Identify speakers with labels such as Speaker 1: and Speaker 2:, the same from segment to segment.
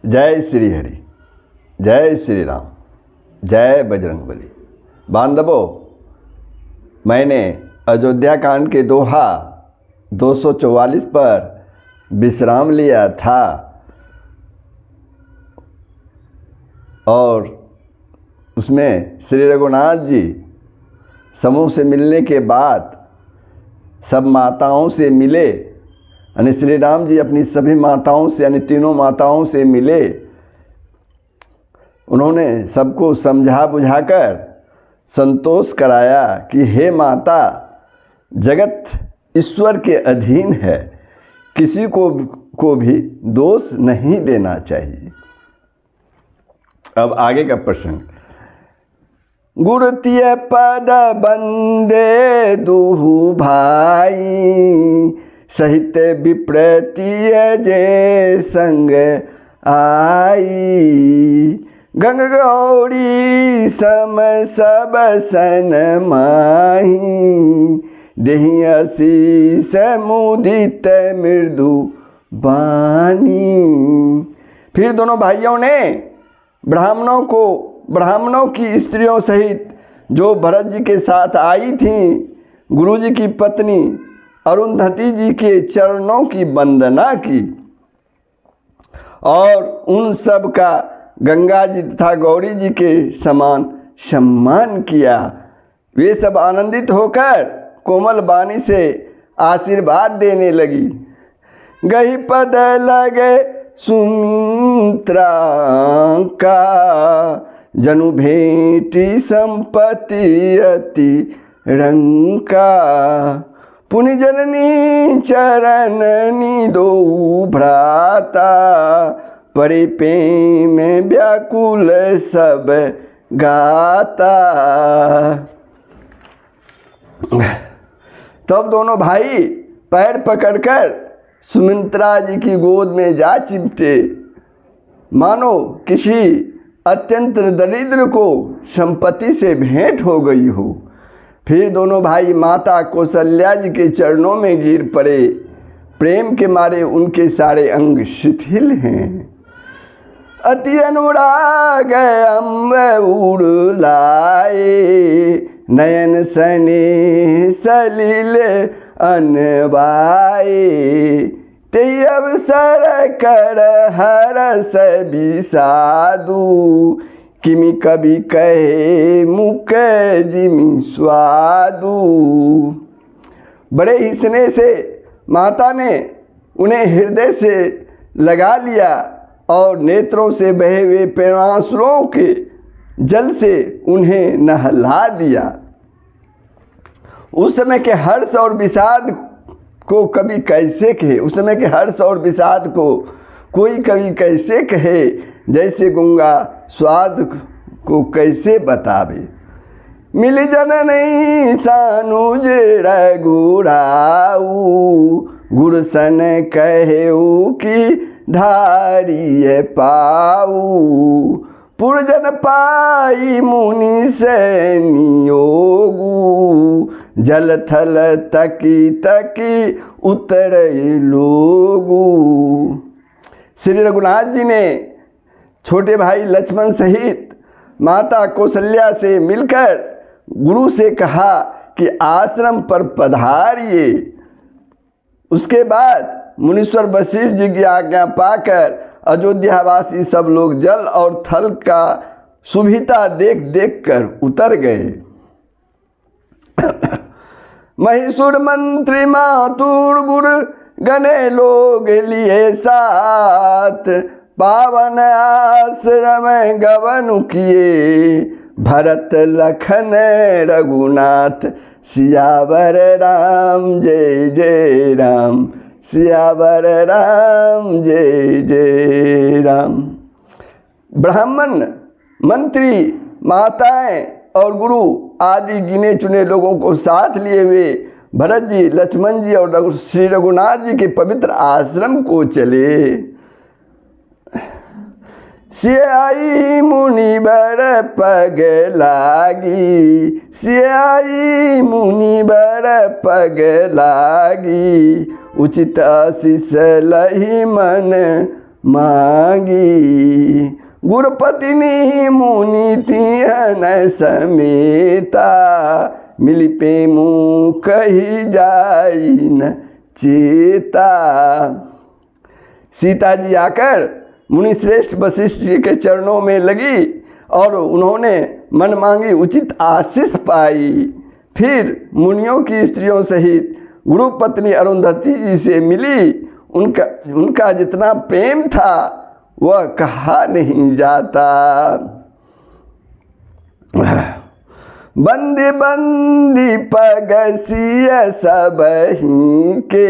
Speaker 1: जय श्री हरि, जय श्री राम, जय बजरंगबली। बांधवों, मैंने अयोध्या कांड के दोहा 244 पर विश्राम लिया था और उसमें श्री रघुनाथ जी समूह से मिलने के बाद सब माताओं से मिले, यानी श्री राम जी अपनी सभी माताओं से यानी तीनों माताओं से मिले। उन्होंने सबको समझा बुझाकर संतोष कराया कि हे माता, जगत ईश्वर के अधीन है, किसी को भी दोष नहीं देना चाहिए। अब आगे का प्रश्न। गुरुतीय पद बंदे दुहु भाई, सहित विप्रतीय जे संग आई। गंग गौरी सम सब सन माही, देहि आशीष मुदित मृदु बानी। फिर दोनों भाइयों ने ब्राह्मणों की स्त्रियों सहित जो भरत जी के साथ आई थीं, गुरु जी की पत्नी अरुंधति जी के चरणों की वंदना की और उन सब का गंगा जी तथा गौरी जी के समान सम्मान किया। वे सब आनंदित होकर कोमल वाणी से आशीर्वाद देने लगी। गही पद लगे सुमित्रा का, जनु भेंटी संपत्ति अति रंका। पुनि जननी चरणनी दो भ्राता, परे प्रेम व्याकुल सब गाता। तब दोनों भाई पैर पकड़कर सुमित्रा जी की गोद में जा चिपटे, मानो किसी अत्यंत दरिद्र को संपत्ति से भेंट हो गई हो। फिर दोनों भाई माता कौशल्या जी के चरणों में गिर पड़े। प्रेम के मारे उनके सारे अंग शिथिल हैं। अति अनुराग अम्ब उड़ लाए, नयन सने सलिल अनवाए। ते अवसर कर हरस बिसादु, किमि कवि कहे मुख जिमि स्वादु। बड़े ही स्नेह से माता ने उन्हें हृदय से लगा लिया और नेत्रों से बहे हुए प्रेमाश्रुओं के जल से उन्हें नहला दिया। उस समय के हर्ष और विषाद को कवि कैसे कहे, उस समय के हर्ष और विषाद को कोई कवि कैसे कहे, जैसे गंगा स्वाद को कैसे बतावे। मिल जननी सानुज रघुराऊ, गुरसन कहेऊ की धारिय पाऊ। पुरजन पाई मुनि से नियोगू, जल थल तकी तकी उतर लोगू। श्री रघुनाथ जी ने छोटे भाई लक्ष्मण सहित माता कौशल्या से मिलकर गुरु से कहा कि आश्रम पर पधारिए। उसके बाद मुनीश्वर वशिष्ठ जी की आज्ञा पाकर अयोध्यावासी सब लोग जल और थल का सुविधा देख देख कर उतर गए। महिषुर मंत्री मातुर गुर गणे लोग लिए साथ, पावन आश्रम गवन किए। भरत लखन रघुनाथ, सियावर राम जय जय राम, सियावर राम जय जय राम। ब्राह्मण, मंत्री, माताएं और गुरु आदि गिने चुने लोगों को साथ लिए हुए भरत जी, लक्ष्मण जी और श्री रघुनाथ जी के पवित्र आश्रम को चले। सियाई मुनि बर पग लागी, सियाई मुनि बर पग लागी। उचित आशीष लही मन मांगी। गुरपतिनी मुनि तिहन समेता, मिली पेमु कही जाई न चेता। सीता जी आकर मुनि श्रेष्ठ वशिष्ठ जी के चरणों में लगी और उन्होंने मन मांगी उचित आशीष पाई। फिर मुनियों की स्त्रियों सहित गुरुपत्नी अरुंधति जी से मिली। उनका जितना प्रेम था वह कहा नहीं जाता। बंदी बंदी पगसिय सबही के,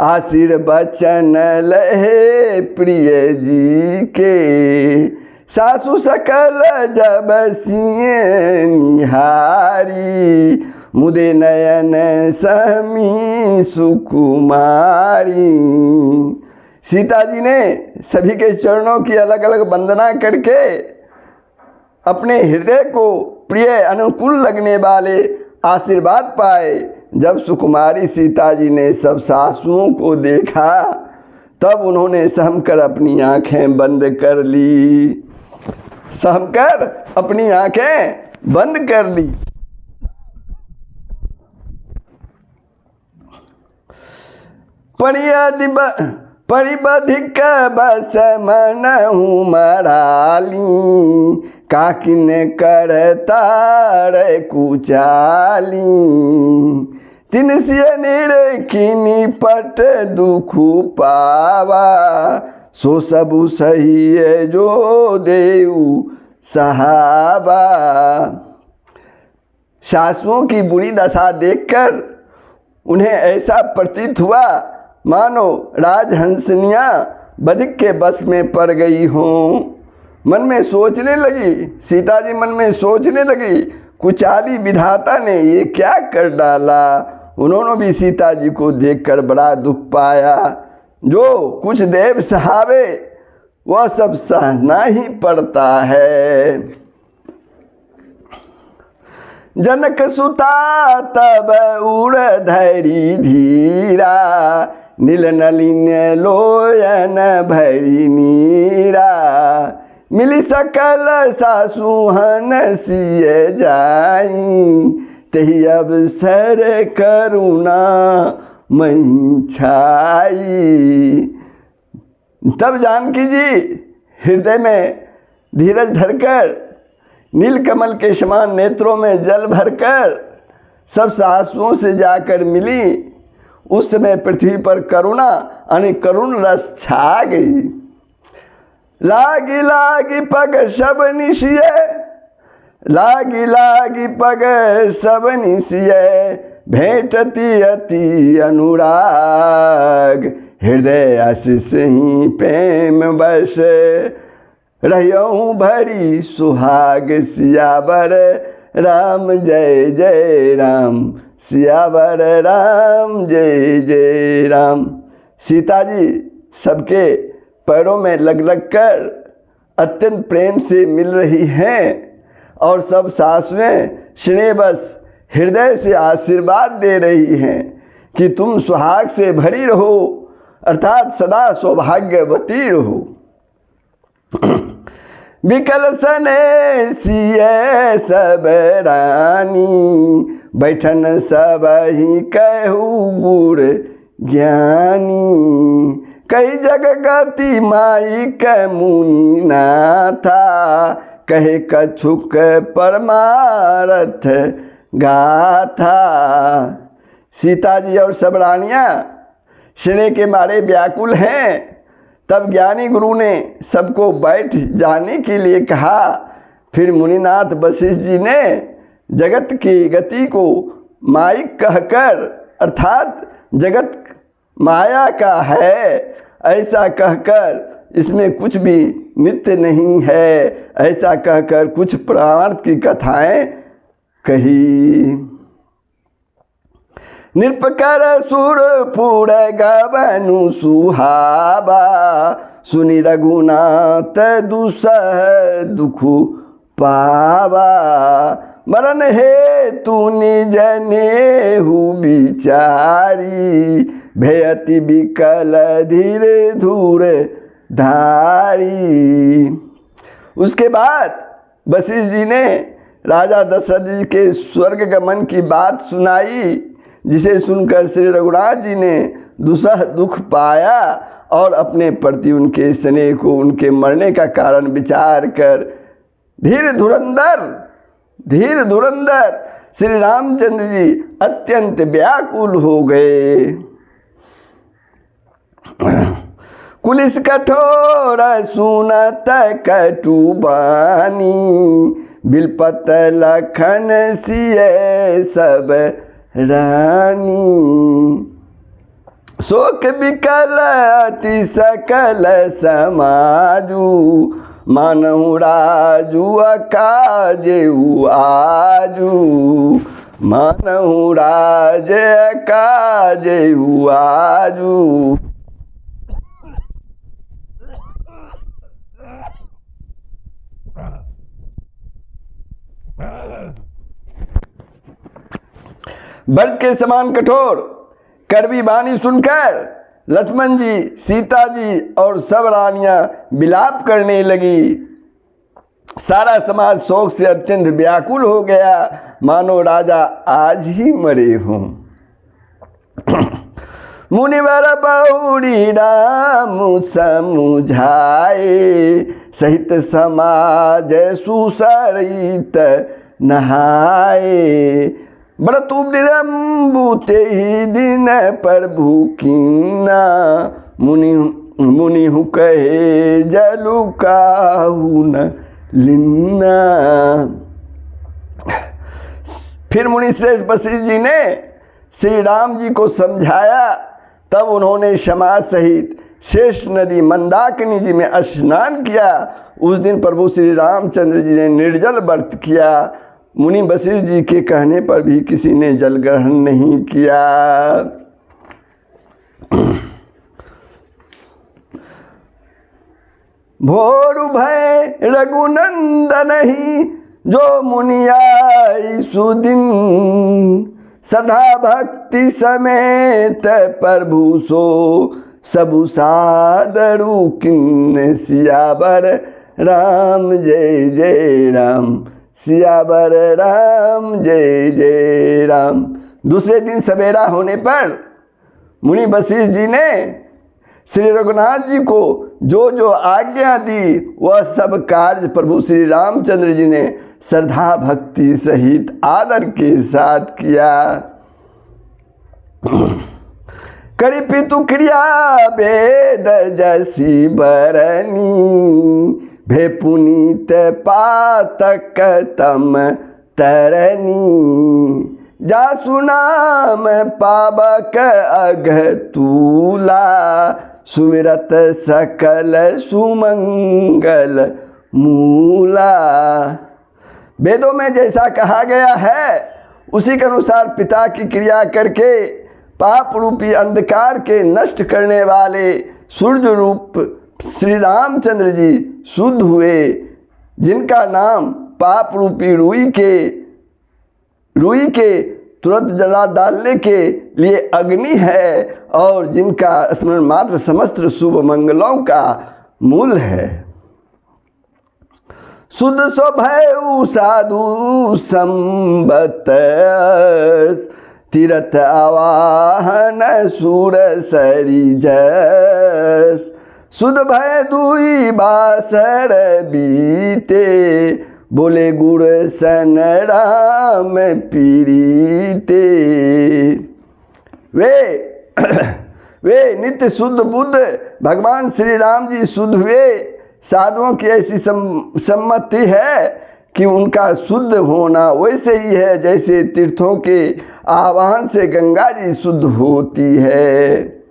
Speaker 1: आशीर्वचन लहे प्रिय जी के। सासु सकल जब सिए निहारी, मुदे नयन सहमी सुकुमारी। सीता जी ने सभी के चरणों की अलग अलग वंदना करके अपने हृदय को प्रिय अनुकूल लगने वाले आशीर्वाद पाए। जब सुकुमारी सीता जी ने सब सासुओं को देखा तब उन्होंने सहमकर अपनी आंखें बंद कर ली। सहमकर अपनी आंखें बंद कर ली। परिबधिक बस मनहु मराली, काकिन करतार कुचाली। तिनसिय निरखिनी पट दुखु पावा, सो सबु सही जो देऊ सहाबा। सासुओं की बुरी दशा देखकर उन्हें ऐसा प्रतीत हुआ मानो राजहंसनियाँ बधिक के बस में पड़ गई हों। मन में सोचने लगी, सीता जी मन में सोचने लगी, कुचाली विधाता ने ये क्या कर डाला। उन्होंने भी सीता जी को देखकर बड़ा दुख पाया। जो कुछ देव सहावे वह सब सहना ही पड़ता है। जनक सुता तब उड़ धैरी धीरा, नील नलिन लोयन भरी नीरा। मिली सकल सासुहन सिय जाई, तही अवसर करुणा मई छाई। तब जानकी जी हृदय में धीरज धरकर, नीलकमल के समान नेत्रों में जल भरकर सब सासुओं से जाकर मिली। उस समय पृथ्वी पर करुणा यानी करुण रस छा गई। लागी लागी पग सब निशिय, लागी लागी पग सब निशिय। भेंटती अति अनुराग, हृदय आशीष ही प्रेम बस। रहियऊँ भरी सुहाग, सियावर राम जय जय राम, सियावर राम जय जय राम। सीता जी सबके पैरों में लग लग कर अत्यंत प्रेम से मिल रही हैं और सब सासुएं स्नेहवश हृदय से आशीर्वाद दे रही हैं कि तुम सुहाग से भरी रहो, अर्थात सदा सौभाग्यवती रहो। बिकल सने सिय सब रानी, बैठन सब ही कहू गुर ज्ञानी। कई जग गति माई क मुनि नाथा, कहे कछुक परमारथ गाथा। सीता जी और सब रानियाँ स्नेह के मारे व्याकुल हैं। तब ज्ञानी गुरु ने सबको बैठ जाने के लिए कहा। फिर मुनिनाथ वशिष्ठ जी ने जगत की गति को माइक कहकर, अर्थात जगत माया का है ऐसा कहकर, इसमें कुछ भी नित्य नहीं है ऐसा कहकर कुछ परार्थ की कथाएं कही। निरपकर सुरपुर गवनु सुहावा, सुनि रघुनाथ दुसह दुखु पावा। मरण हेतु निज नेहु विचारी, भयति विकल धीरे धूर धारी। उसके बाद वशिष्ठ जी ने राजा दशरथ जी के स्वर्ग गमन की बात सुनाई, जिसे सुनकर श्री रघुनाथ जी ने दुसह दुख पाया और अपने प्रति उनके स्नेह को उनके मरने का कारण विचार कर धीर धुरंधर श्री रामचंद्र जी अत्यंत व्याकुल हो गए। कुलिस कठोर सुनत कटु बानी, बिलपत लखन सिय सब रानी। शोक विकल अति सकल समाजू, मानहु राजू काजेऊ आजू। मानहु राज काजेऊ आजू। बर्द के समान कठोर कड़वी वाणी सुनकर लक्ष्मण जी, सीता जी और सब रानियां विलाप करने लगी। सारा समाज शोक से अत्यंत व्याकुल हो गया, मानो राजा आज ही मरे हों। मुनिवर बहुरी राम समुझाए, सहित समाज सुसरित नहाए। व्रत विरंबुते ही दिन प्रभु कीना, मुनि हु कहे जलु काहू न लिन्ना। फिर मुनि श्रेष्ठ वशिष्ठ जी ने श्री राम जी को समझाया। तब उन्होंने समाज सहित शेष नदी मंदाकिनी जी में स्नान किया। उस दिन प्रभु श्री रामचंद्र जी ने निर्जल व्रत किया। मुनि वशिष्ठ जी के कहने पर भी किसी ने जल ग्रहण नहीं किया। भोरु भय रघुनंदन ही जो मुनियाई सुदिन, सदा भक्ति समेत प्रभु सो सबु सादरु किन्न। सियावर राम जय जय राम, सियावर राम जय जय राम। दूसरे दिन सवेरा होने पर मुनि वशिष्ठ जी ने श्री रघुनाथ जी को जो जो आज्ञा दी वह सब कार्य प्रभु श्री रामचंद्र जी ने श्रद्धा भक्ति सहित आदर के साथ किया। करी पितु क्रिया वेद जसी बरनी, भे पुनीत पातक तम तरनी। जासु नाम पावक अघतूला, सुमिरत सकल सुमंगल मूला। वेदों में जैसा कहा गया है उसी के अनुसार पिता की क्रिया करके पाप रूपी अंधकार के नष्ट करने वाले सूर्य रूप श्री रामचंद्र जी शुद्ध हुए, जिनका नाम पाप रूपी रुई के तुरंत जला डालने के लिए अग्नि है, और जिनका स्मरण मात्र समस्त शुभ मंगलों का मूल है। शुद्ध स्वभयु साधु संबत, तीरथ आवाहन सुर सरिजस। शुद्ध भय दुई बासर बीते, बोले गुण सन राम पीड़िते। वे नित्य शुद्ध बुद्ध भगवान श्री राम जी शुद्ध हुए। साधुओं की ऐसी सम्मति है कि उनका शुद्ध होना वैसे ही है जैसे तीर्थों के आवाहन से गंगा जी शुद्ध होती है।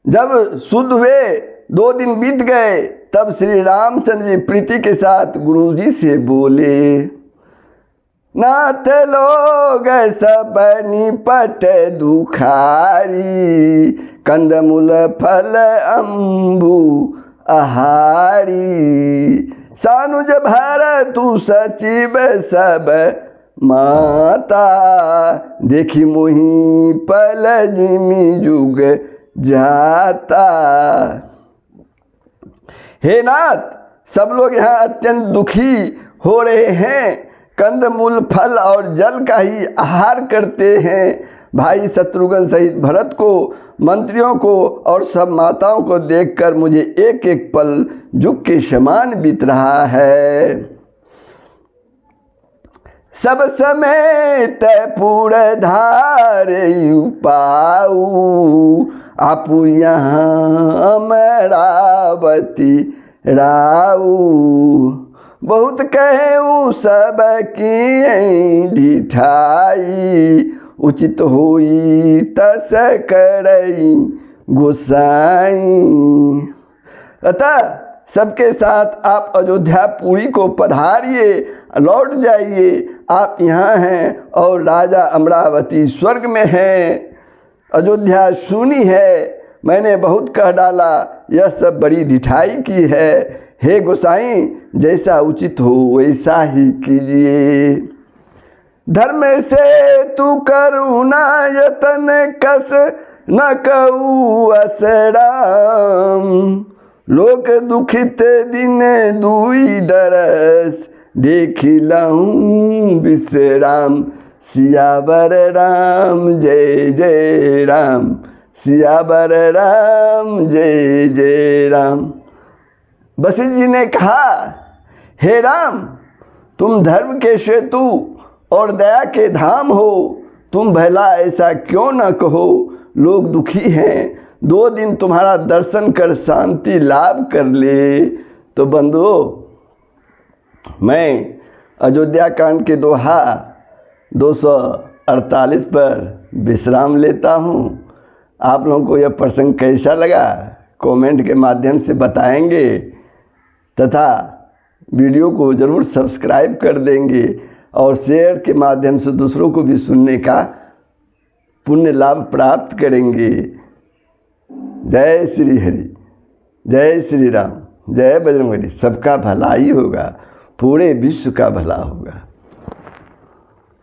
Speaker 1: जब शुद्ध हुए 2 दिन बीत गए, तब श्री रामचंद्र जी प्रीति के साथ गुरु जी से बोले, नाथ लोग सब निपट दुखारी, कंदमूल फल अम्बु आहारी। सानुज भर तू सचिव सब माता, देखी मोही पल जिमि जुग जाता। हे नाथ, सब लोग यहाँ अत्यंत दुखी हो रहे हैं, कंदमूल फल और जल का ही आहार करते हैं। भाई शत्रुघ्न सहित भरत को, मंत्रियों को और सब माताओं को देखकर मुझे एक एक पल जुग के समान बीत रहा है। सब समय तय पूर्ण धारे पाऊ, आपू यहाँ अमरावती राऊ। बहुत कहूँ सब की ढिठाई, उचित होई तस करई गोसाई। अतः सबके साथ आप अयोध्यापुरी को पधारिए, लौट जाइए। आप यहाँ हैं और राजा अमरावती स्वर्ग में हैं। अयोध्या सुनी है, मैंने बहुत कह डाला, यह सब बड़ी ढिठाई की है। हे गोसाई, जैसा उचित हो वैसा ही कीजिए। धर्म से तू करुणा यतन कस न कहू असराम। लोक दुखित दिन दुई दरस, देखी लहूँ विश्राम। सियावर राम जय जय राम, सियावर राम जय जय राम। वशिष्ठ जी ने कहा, हे राम, तुम धर्म के सेतु और दया के धाम हो, तुम भला ऐसा क्यों न कहो। लोग दुखी हैं, 2 दिन तुम्हारा दर्शन कर शांति लाभ कर ले। तो बंधुओं, मैं अयोध्या कांड के दोहा 248 पर विश्राम लेता हूँ। आप लोगों को यह प्रसंग कैसा लगा कमेंट के माध्यम से बताएंगे, तथा वीडियो को ज़रूर सब्सक्राइब कर देंगे और शेयर के माध्यम से दूसरों को भी सुनने का पुण्य लाभ प्राप्त करेंगे। जय श्री हरि, जय श्री राम, जय बजरंगबली। सबका भला ही होगा, पूरे विश्व का भला होगा।